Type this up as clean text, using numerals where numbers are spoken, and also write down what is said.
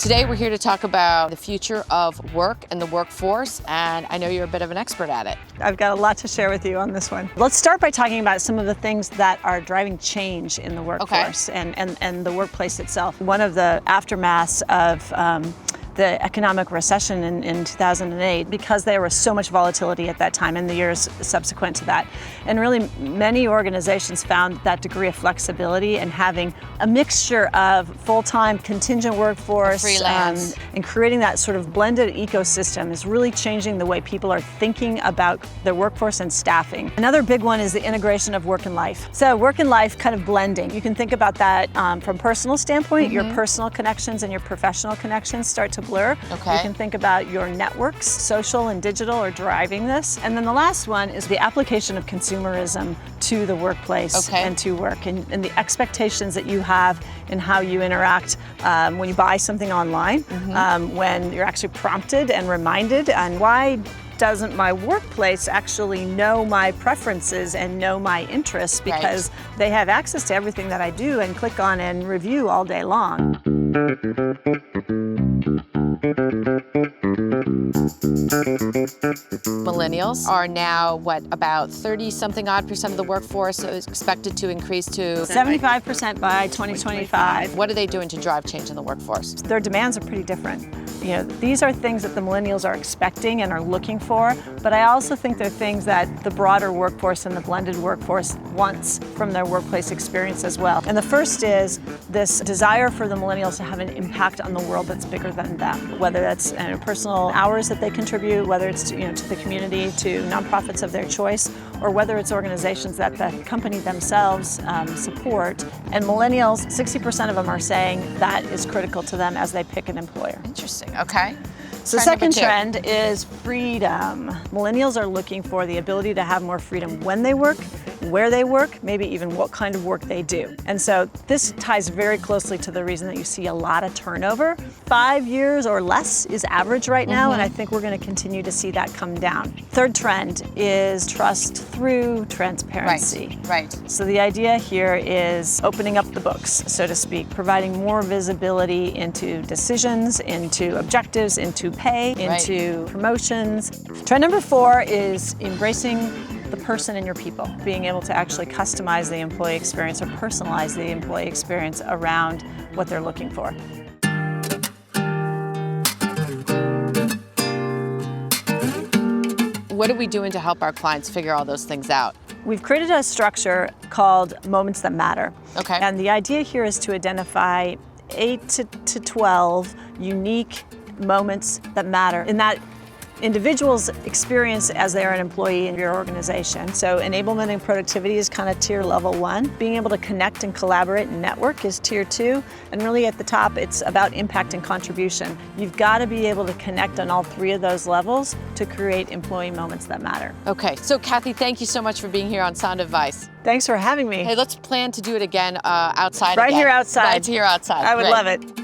Today we're here to talk about the future of work and the workforce, and I know you're a bit of an expert at it. I've got a lot to share with you on this one. Let's start by talking about some of the things that are driving change in the workforce and the workplace itself. One of the aftermaths of the economic recession in 2008, because there was so much volatility at that time and the years subsequent to that. And really many organizations found that degree of flexibility and having a mixture of full-time contingent workforce freelance. And creating that sort of blended ecosystem is really changing the way people are thinking about their workforce and staffing. Another big one is the integration of work and life. So work and life kind of blending. You can think about that from personal standpoint, your personal connections and your professional connections start to blur. Okay. You can think about your networks, social and digital, are driving this. And then the last one is the application of consumerism to the workplace and to work, and the expectations that you have in how you interact when you buy something online, when you're actually prompted and reminded, and why doesn't my workplace actually know my preferences and know my interests, because they have access to everything that I do and click on and review all day long. Millennials are now, about 30-something odd percent of the workforce, so it's expected to increase to 75% by 2025. What are they doing to drive change in the workforce? Their demands are pretty different. You know, these are things that the millennials are expecting and are looking for, but I also think they're things that the broader workforce and the blended workforce wants from their workplace experience as well. And the first is this desire for the millennials to have an impact on the world that's bigger than them, whether that's personal hours that they contribute, whether it's to the community, to nonprofits of their choice, or whether it's organizations that the company themselves support. And millennials, 60% of them are saying that is critical to them as they pick an employer. Interesting. Okay. So the second trend is freedom. Millennials are looking for the ability to have more freedom when they work, where they work, maybe even what kind of work they do. And so this ties very closely to the reason that you see a lot of turnover. 5 years or less is average right now, and I think we're going to continue to see that come down. Third trend is trust through transparency. Right. So the idea here is opening up the books, so to speak, providing more visibility into decisions, into objectives, into pay, into promotions. Trend number 4 is embracing the person and your people, being able to actually customize the employee experience or personalize the employee experience around what they're looking for. What are we doing to help our clients figure all those things out? We've created a structure called Moments That Matter. Okay. And the idea here is to identify 8 to 12 unique moments that matter in that individual's experience as they're an employee in your organization. So enablement and productivity is kind of tier level 1. Being able to connect and collaborate and network is tier 2. And really at the top, it's about impact and contribution. You've got to be able to connect on all 3 of those levels to create employee moments that matter. Okay, so Cathy, thank you so much for being here on Sound Advice. Thanks for having me. Hey, let's plan to do it again outside. Right here outside. Right here outside. I would love it.